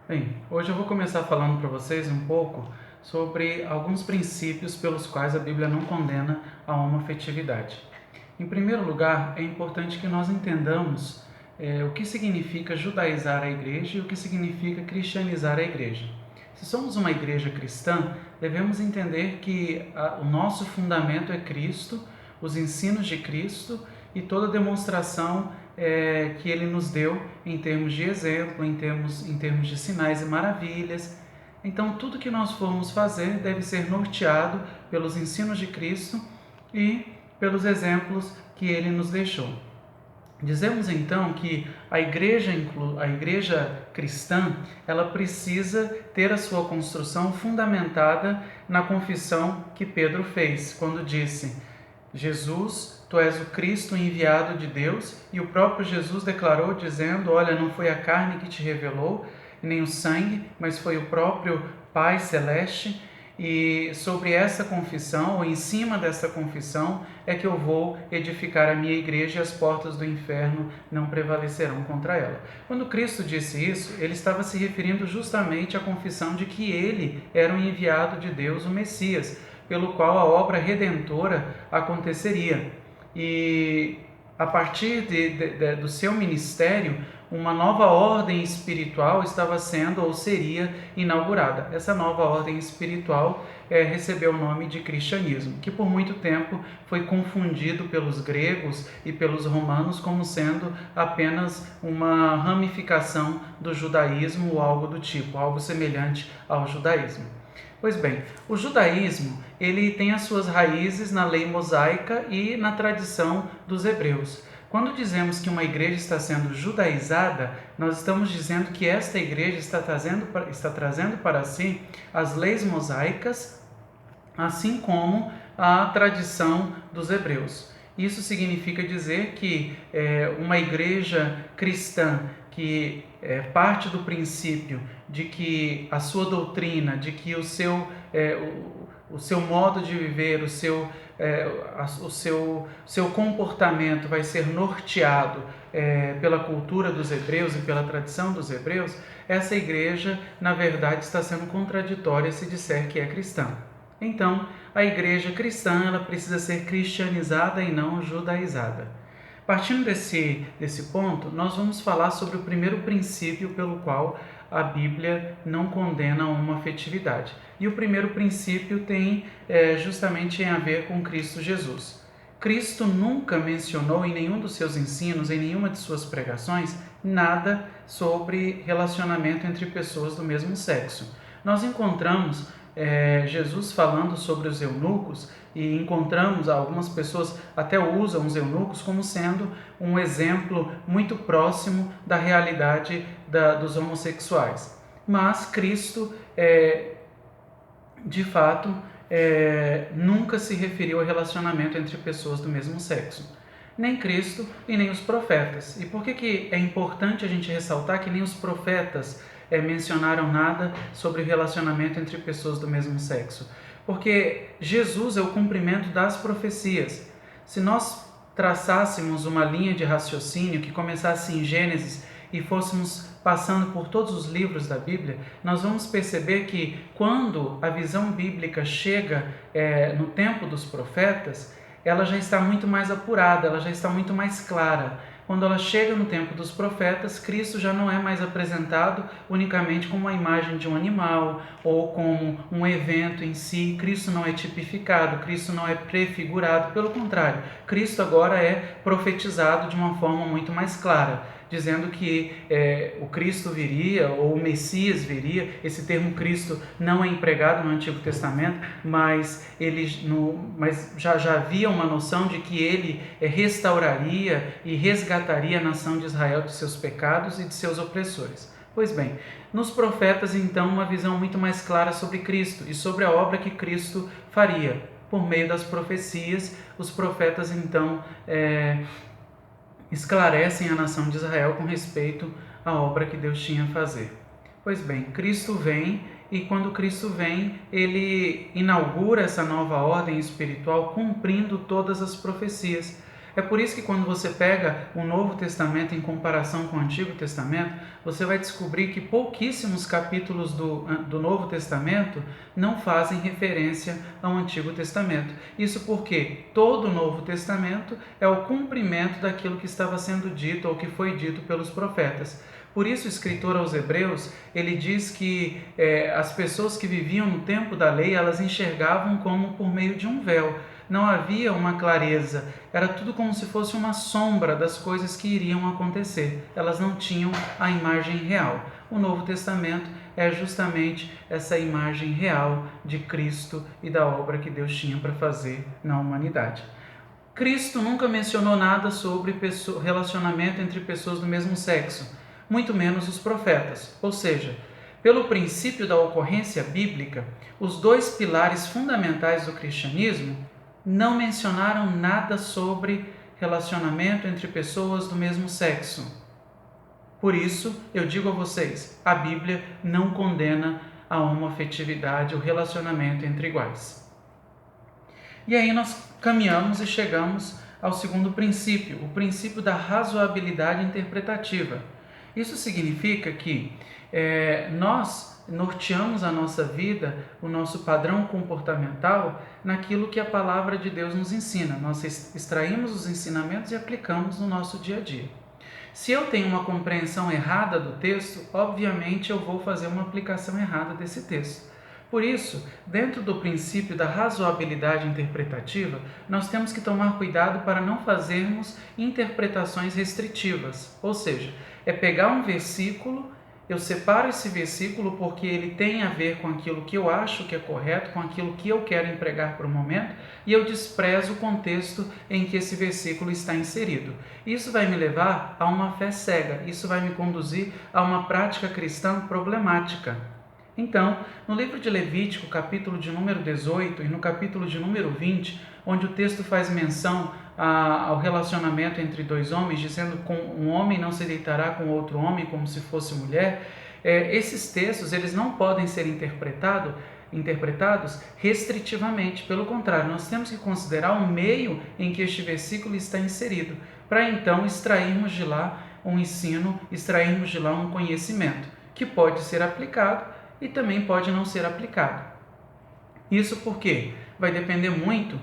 Bem, hoje eu vou começar falando para vocês um pouco sobre alguns princípios pelos quais a Bíblia não condena a homoafetividade. Em primeiro lugar, é importante que nós entendamos o que significa judaizar a igreja e o que significa cristianizar a igreja. Se somos uma igreja cristã, devemos entender que o nosso fundamento é Cristo, os ensinos de Cristo e toda demonstração que Ele nos deu em termos de exemplo, em termos de sinais e maravilhas. Então, tudo que nós formos fazer deve ser norteado pelos ensinos de Cristo e pelos exemplos que Ele nos deixou. Dizemos então que a igreja cristã, ela precisa ter a sua construção fundamentada na confissão que Pedro fez, quando disse: Jesus, tu és o Cristo enviado de Deus, e o próprio Jesus declarou dizendo: olha, não foi a carne que te revelou, nem o sangue, mas foi o próprio Pai Celeste. E sobre essa confissão, ou em cima dessa confissão, é que eu vou edificar a minha igreja e as portas do inferno não prevalecerão contra ela. Quando Cristo disse isso, ele estava se referindo justamente à confissão de que ele era o enviado de Deus, o Messias, pelo qual a obra redentora aconteceria. E a partir do seu ministério, uma nova ordem espiritual estava sendo ou seria inaugurada. Essa nova ordem espiritual recebeu o nome de cristianismo, que por muito tempo foi confundido pelos gregos e pelos romanos como sendo apenas uma ramificação do judaísmo ou algo do tipo, algo semelhante ao judaísmo. Pois bem, o judaísmo ele tem as suas raízes na lei mosaica e na tradição dos hebreus. Quando dizemos que uma igreja está sendo judaizada, nós estamos dizendo que esta igreja está trazendo para si as leis mosaicas, assim como a tradição dos hebreus. Isso significa dizer que uma igreja cristã que parte do princípio de que a sua doutrina, de que o seu modo de viver, o seu comportamento vai ser norteado pela cultura dos hebreus e pela tradição dos hebreus, essa igreja, na verdade, está sendo contraditória se disser que é cristã. Então, a igreja cristã ela precisa ser cristianizada e não judaizada. Partindo desse ponto, nós vamos falar sobre o primeiro princípio pelo qual a Bíblia não condena a homoafetividade. E o primeiro princípio tem justamente a ver com Cristo Jesus. Cristo nunca mencionou em nenhum dos seus ensinos, em nenhuma de suas pregações, nada sobre relacionamento entre pessoas do mesmo sexo. Nós encontramos Jesus falando sobre os eunucos e encontramos algumas pessoas até usam os eunucos como sendo um exemplo muito próximo da realidade dos homossexuais. Mas Cristo, de fato, nunca se referiu ao relacionamento entre pessoas do mesmo sexo. Nem Cristo e nem os profetas. E por que é importante a gente ressaltar que nem os profetas mencionaram nada sobre o relacionamento entre pessoas do mesmo sexo? Porque Jesus é o cumprimento das profecias. Se nós traçássemos uma linha de raciocínio que começasse em Gênesis e fôssemos passando por todos os livros da Bíblia, nós vamos perceber que quando a visão bíblica chega no tempo dos profetas, ela já está muito mais apurada, ela já está muito mais clara. Quando ela chega no tempo dos profetas, Cristo já não é mais apresentado unicamente como uma imagem de um animal ou como um evento em si. Cristo não é tipificado, Cristo não é prefigurado, pelo contrário, Cristo agora é profetizado de uma forma muito mais clara, dizendo que o Cristo viria, ou o Messias viria. Esse termo Cristo não é empregado no Antigo Testamento, mas já havia uma noção de que ele restauraria e resgataria a nação de Israel de seus pecados e de seus opressores. Pois bem, nos profetas, então, uma visão muito mais clara sobre Cristo e sobre a obra que Cristo faria. Por meio das profecias, os profetas, então, esclarecem a nação de Israel com respeito à obra que Deus tinha a fazer. Pois bem, Cristo vem e quando Cristo vem, ele inaugura essa nova ordem espiritual cumprindo todas as profecias. É por isso que quando você pega o Novo Testamento em comparação com o Antigo Testamento, você vai descobrir que pouquíssimos capítulos do Novo Testamento não fazem referência ao Antigo Testamento. Isso porque todo o Novo Testamento é o cumprimento daquilo que estava sendo dito ou que foi dito pelos profetas. Por isso, o escritor aos Hebreus, ele diz que as pessoas que viviam no tempo da lei, elas enxergavam como por meio de um véu. Não havia uma clareza, era tudo como se fosse uma sombra das coisas que iriam acontecer. Elas não tinham a imagem real. O Novo Testamento é justamente essa imagem real de Cristo e da obra que Deus tinha para fazer na humanidade. Cristo nunca mencionou nada sobre relacionamento entre pessoas do mesmo sexo, muito menos os profetas. Ou seja, pelo princípio da ocorrência bíblica, os dois pilares fundamentais do cristianismo não mencionaram nada sobre relacionamento entre pessoas do mesmo sexo. Por isso, eu digo a vocês, a Bíblia não condena a homoafetividade, o relacionamento entre iguais. E aí nós caminhamos e chegamos ao segundo princípio, o princípio da razoabilidade interpretativa. Isso significa que nós norteamos a nossa vida, o nosso padrão comportamental, naquilo que a palavra de Deus nos ensina. Nós extraímos os ensinamentos e aplicamos no nosso dia a dia. Se eu tenho uma compreensão errada do texto, obviamente eu vou fazer uma aplicação errada desse texto. Por isso, dentro do princípio da razoabilidade interpretativa, nós temos que tomar cuidado para não fazermos interpretações restritivas. Ou seja, é pegar um versículo, eu separo esse versículo porque ele tem a ver com aquilo que eu acho que é correto, com aquilo que eu quero empregar para o momento, e eu desprezo o contexto em que esse versículo está inserido. Isso vai me levar a uma fé cega, isso vai me conduzir a uma prática cristã problemática. Então, no livro de Levítico, capítulo de número 18 e no capítulo de número 20, onde o texto faz menção ao relacionamento entre dois homens, dizendo que um homem não se deitará com outro homem como se fosse mulher, esses textos eles não podem ser interpretados restritivamente. Pelo contrário, nós temos que considerar o meio em que este versículo está inserido, para então extrairmos de lá um ensino, extrairmos de lá um conhecimento, que pode ser aplicado e também pode não ser aplicado. Isso porque vai depender muito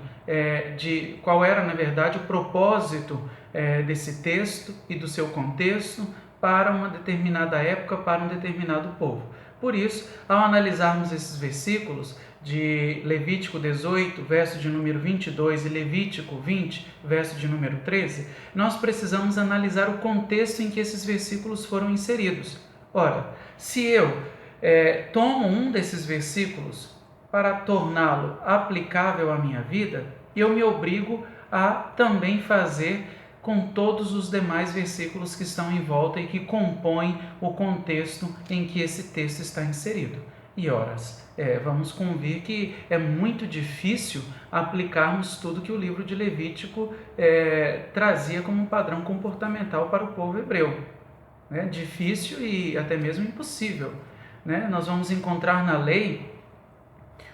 de qual era, na verdade, o propósito desse texto e do seu contexto para uma determinada época, para um determinado povo. Por isso, ao analisarmos esses versículos de Levítico 18, verso de número 22 e Levítico 20, verso de número 13, nós precisamos analisar o contexto em que esses versículos foram inseridos. Ora, se eu tomo um desses versículos para torná-lo aplicável à minha vida, eu me obrigo a também fazer com todos os demais versículos que estão em volta e que compõem o contexto em que esse texto está inserido. E horas, vamos convir que é muito difícil aplicarmos tudo que o livro de Levítico trazia como padrão comportamental para o povo hebreu. Difícil e até mesmo impossível. Nós vamos encontrar na lei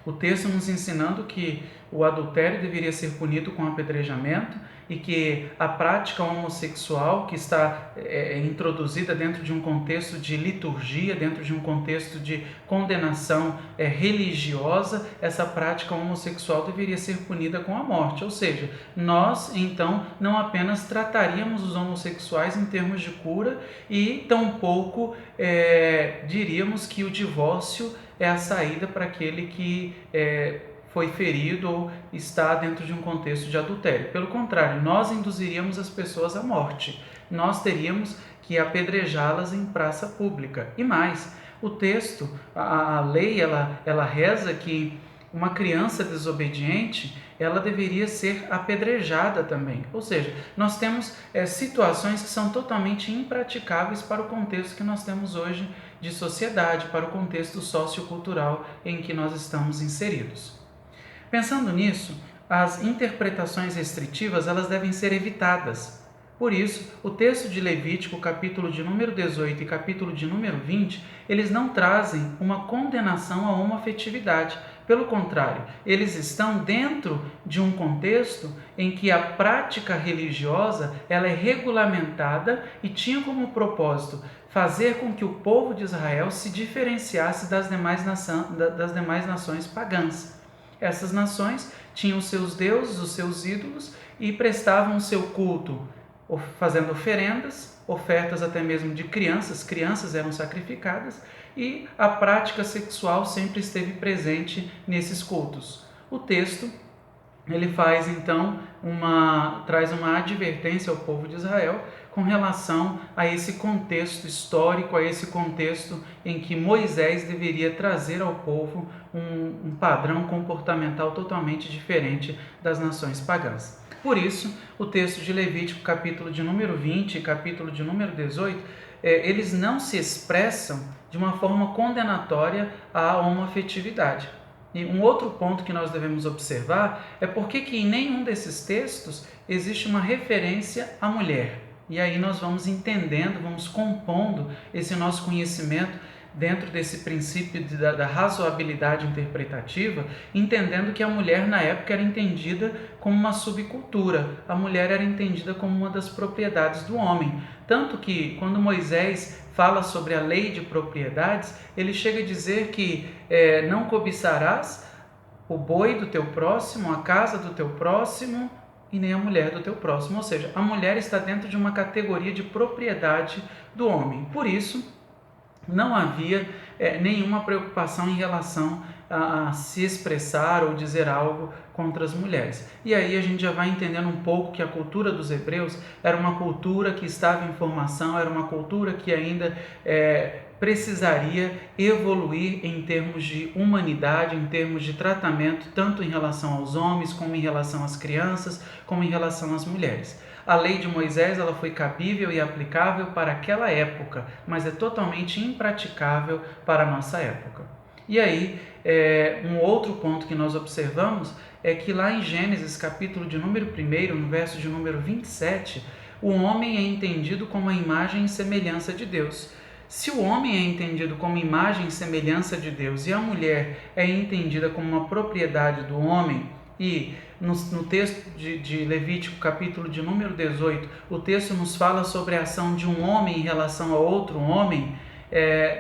o texto nos ensinando que o adultério deveria ser punido com apedrejamento e que a prática homossexual, que está introduzida dentro de um contexto de liturgia, dentro de um contexto de condenação religiosa, essa prática homossexual deveria ser punida com a morte. Ou seja, nós então não apenas trataríamos os homossexuais em termos de cura e tampouco diríamos que o divórcio é a saída para aquele que foi ferido ou está dentro de um contexto de adultério. Pelo contrário, nós induziríamos as pessoas à morte. Nós teríamos que apedrejá-las em praça pública. E mais, o texto, a lei, ela reza que uma criança desobediente, ela deveria ser apedrejada também. Ou seja, nós temos situações que são totalmente impraticáveis para o contexto que nós temos hoje de sociedade, para o contexto sociocultural em que nós estamos inseridos. Pensando nisso, as interpretações restritivas elas devem ser evitadas. Por isso, o texto de Levítico, capítulo de número 18 e capítulo de número 20, eles não trazem uma condenação à homoafetividade. Pelo contrário, eles estão dentro de um contexto em que a prática religiosa ela é regulamentada e tinha como propósito fazer com que o povo de Israel se diferenciasse das demais nações pagãs. Essas nações tinham os seus deuses, os seus ídolos e prestavam o seu culto, fazendo ofertas até mesmo de crianças eram sacrificadas e a prática sexual sempre esteve presente nesses cultos. O texto ele faz então traz uma advertência ao povo de Israel com relação a esse contexto histórico, a esse contexto em que Moisés deveria trazer ao povo um padrão comportamental totalmente diferente das nações pagãs. Por isso, o texto de Levítico, capítulo de número 20 e capítulo de número 18, eles não se expressam de uma forma condenatória à homoafetividade. E um outro ponto que nós devemos observar é porque que em nenhum desses textos existe uma referência à mulher. E aí nós vamos entendendo, vamos compondo esse nosso conhecimento dentro desse princípio da razoabilidade interpretativa, entendendo que a mulher na época era entendida como uma subcultura, a mulher era entendida como uma das propriedades do homem. Tanto que quando Moisés fala sobre a lei de propriedades, ele chega a dizer que não cobiçarás o boi do teu próximo, a casa do teu próximo e nem a mulher do teu próximo. Ou seja, a mulher está dentro de uma categoria de propriedade do homem. Por isso, não havia nenhuma preocupação em relação a se expressar ou dizer algo contra as mulheres. E aí a gente já vai entendendo um pouco que a cultura dos hebreus era uma cultura que estava em formação, era uma cultura que ainda precisaria evoluir em termos de humanidade, em termos de tratamento, tanto em relação aos homens, como em relação às crianças, como em relação às mulheres. A lei de Moisés ela foi cabível e aplicável para aquela época, mas é totalmente impraticável para a nossa época. E aí, um outro ponto que nós observamos é que lá em Gênesis, capítulo de número 1, no verso de número 27, o homem é entendido como a imagem e semelhança de Deus. Se o homem é entendido como imagem e semelhança de Deus e a mulher é entendida como uma propriedade do homem, e no texto de Levítico, capítulo de número 18, o texto nos fala sobre a ação de um homem em relação a outro homem,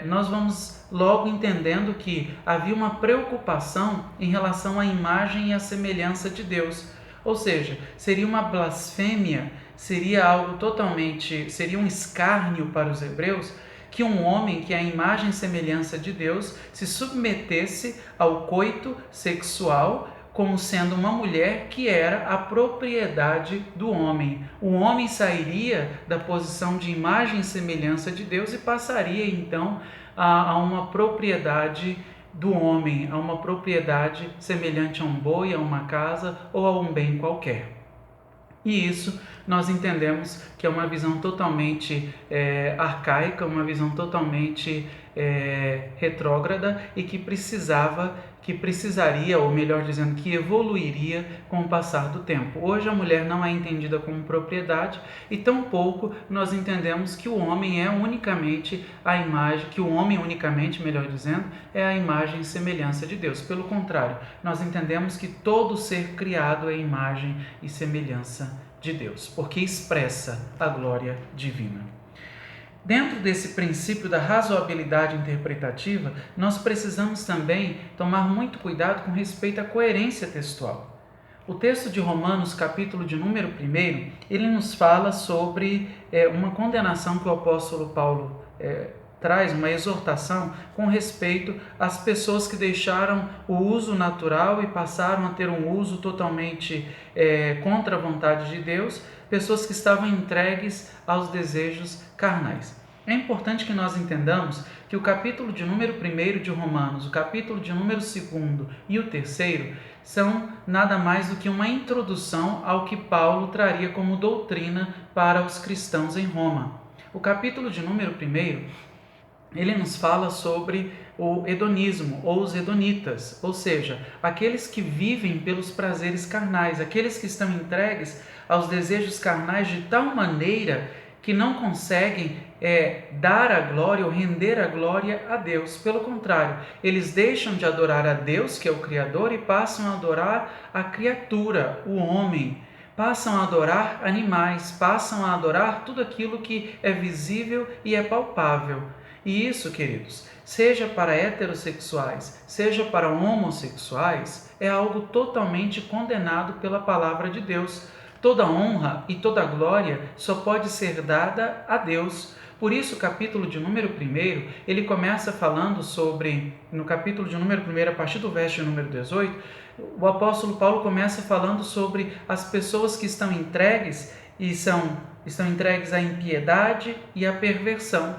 nós vamos logo entendendo que havia uma preocupação em relação à imagem e à semelhança de Deus. Ou seja, seria uma blasfêmia, seria um escárnio para os hebreus, que um homem que é a imagem e semelhança de Deus se submetesse ao coito sexual como sendo uma mulher que era a propriedade do homem. O homem sairia da posição de imagem e semelhança de Deus e passaria então a uma propriedade do homem, a uma propriedade semelhante a um boi, a uma casa ou a um bem qualquer. E isso nós entendemos que é uma visão totalmente arcaica, uma visão totalmente retrógrada e que precisaria, ou melhor dizendo, que evoluiria com o passar do tempo. Hoje a mulher não é entendida como propriedade e tampouco nós entendemos que o homem é unicamente a imagem, melhor dizendo, é a imagem e semelhança de Deus. Pelo contrário, nós entendemos que todo ser criado é imagem e semelhança de Deus, porque expressa a glória divina. Dentro desse princípio da razoabilidade interpretativa, nós precisamos também tomar muito cuidado com respeito à coerência textual. O texto de Romanos, capítulo de número 1, ele nos fala sobre uma condenação que o apóstolo Paulo traz, uma exortação com respeito às pessoas que deixaram o uso natural e passaram a ter um uso totalmente contra a vontade de Deus, pessoas que estavam entregues aos desejos carnais. É importante que nós entendamos que o capítulo de número 1 de Romanos, o capítulo de número 2 e o 3 são nada mais do que uma introdução ao que Paulo traria como doutrina para os cristãos em Roma. O capítulo de número 1, ele nos fala sobre o hedonismo ou os hedonitas, ou seja, aqueles que vivem pelos prazeres carnais, aqueles que estão entregues aos desejos carnais de tal maneira que não conseguem dar a glória ou render a glória a Deus. Pelo contrário, eles deixam de adorar a Deus, que é o Criador, e passam a adorar a criatura, o homem. Passam a adorar animais, passam a adorar tudo aquilo que é visível e é palpável. E isso, queridos, seja para heterossexuais, seja para homossexuais, é algo totalmente condenado pela palavra de Deus. Toda honra e toda glória só pode ser dada a Deus. Por isso, o capítulo de número 1, ele começa falando sobre, no capítulo de número 1, a partir do verso de número 18, o apóstolo Paulo começa falando sobre as pessoas que estão entregues estão entregues à impiedade e à perversão.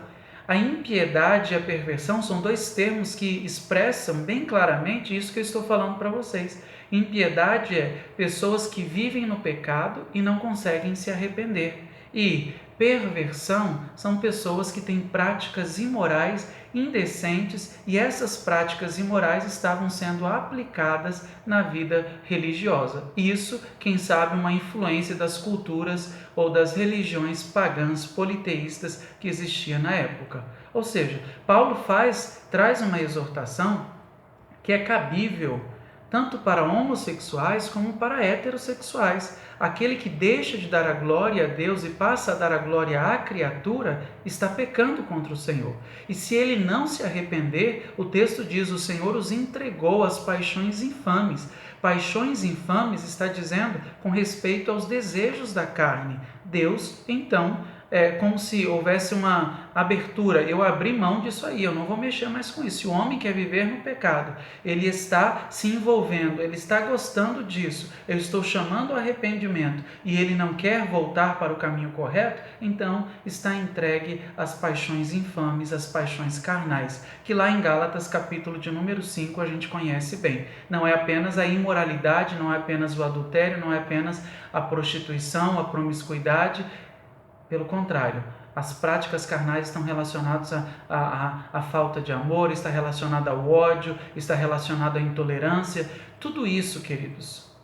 A impiedade e a perversão são dois termos que expressam bem claramente isso que eu estou falando para vocês. Impiedade é pessoas que vivem no pecado e não conseguem se arrepender. E perversão são pessoas que têm práticas imorais, indecentes, e essas práticas imorais estavam sendo aplicadas na vida religiosa. Isso, quem sabe, uma influência das culturas ou das religiões pagãs politeístas que existia na época. Ou seja, Paulo traz uma exortação que é cabível tanto para homossexuais como para heterossexuais. Aquele que deixa de dar a glória a Deus e passa a dar a glória à criatura está pecando contra o Senhor. E se ele não se arrepender, o texto diz: o Senhor os entregou às paixões infames. Paixões infames está dizendo com respeito aos desejos da carne. Deus, então, é como se houvesse uma abertura. Eu abri mão disso aí, eu não vou mexer mais com isso. Se o homem quer viver no pecado, ele está se envolvendo, ele está gostando disso, eu estou chamando ao arrependimento e ele não quer voltar para o caminho correto, então está entregue às paixões infames, às paixões carnais, que lá em Gálatas capítulo de número 5 a gente conhece bem. Não é apenas a imoralidade, não é apenas o adultério, não é apenas a prostituição, a promiscuidade. Pelo contrário, as práticas carnais estão relacionadas à falta de amor, está relacionada ao ódio, está relacionada à intolerância. Tudo isso, queridos,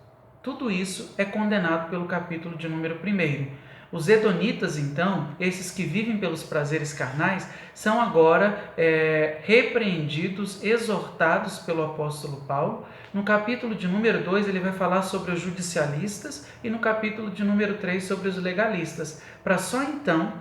tudo isso é condenado pelo capítulo de número 1. Os hedonitas, então, esses que vivem pelos prazeres carnais, são agora repreendidos, exortados pelo apóstolo Paulo. No capítulo de número 2, ele vai falar sobre os judicialistas e no capítulo de número 3 sobre os legalistas, para só então,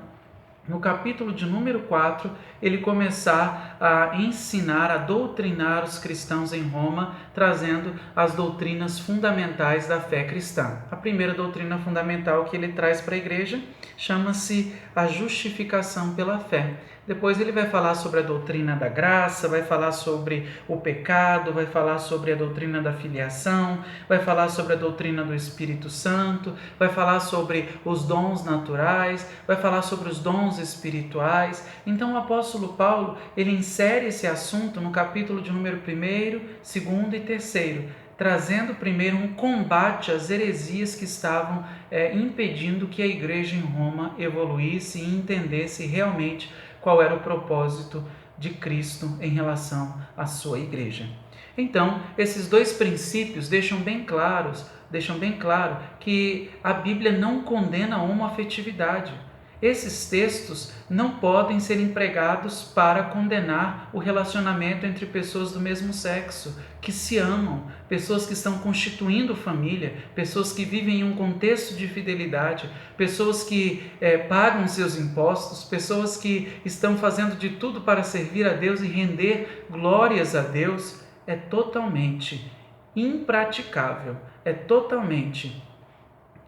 no capítulo de número 4, ele começar a ensinar, a doutrinar os cristãos em Roma, trazendo as doutrinas fundamentais da fé cristã. A primeira doutrina fundamental que ele traz para a igreja chama-se a justificação pela fé. Depois ele vai falar sobre a doutrina da graça, vai falar sobre o pecado, vai falar sobre a doutrina da filiação, vai falar sobre a doutrina do Espírito Santo, vai falar sobre os dons naturais, vai falar sobre os dons espirituais. Então o apóstolo Paulo, ele insere esse assunto no capítulo de número 1, 2 e 3, trazendo primeiro um combate às heresias que estavam impedindo que a igreja em Roma evoluísse e entendesse realmente qual era o propósito de Cristo em relação à sua igreja. Então, esses dois princípios deixam bem claro que a Bíblia não condena a homoafetividade. Esses textos não podem ser empregados para condenar o relacionamento entre pessoas do mesmo sexo, que se amam, pessoas que estão constituindo família, pessoas que vivem em um contexto de fidelidade, pessoas que pagam seus impostos, pessoas que estão fazendo de tudo para servir a Deus e render glórias a Deus. É totalmente impraticável, é totalmente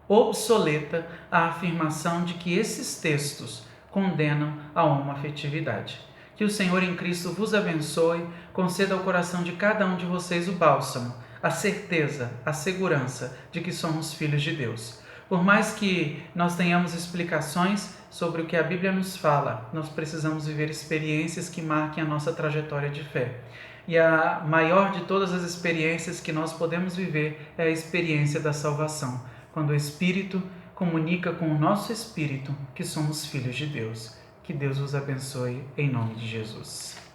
obsoleta a afirmação de que esses textos condenam a homoafetividade. Que o Senhor em Cristo vos abençoe, conceda ao coração de cada um de vocês o bálsamo, a certeza, a segurança de que somos filhos de Deus. Por mais que nós tenhamos explicações sobre o que a Bíblia nos fala, nós precisamos viver experiências que marquem a nossa trajetória de fé. E a maior de todas as experiências que nós podemos viver é a experiência da salvação, quando o Espírito comunica com o nosso espírito que somos filhos de Deus. Que Deus vos abençoe em nome de Jesus.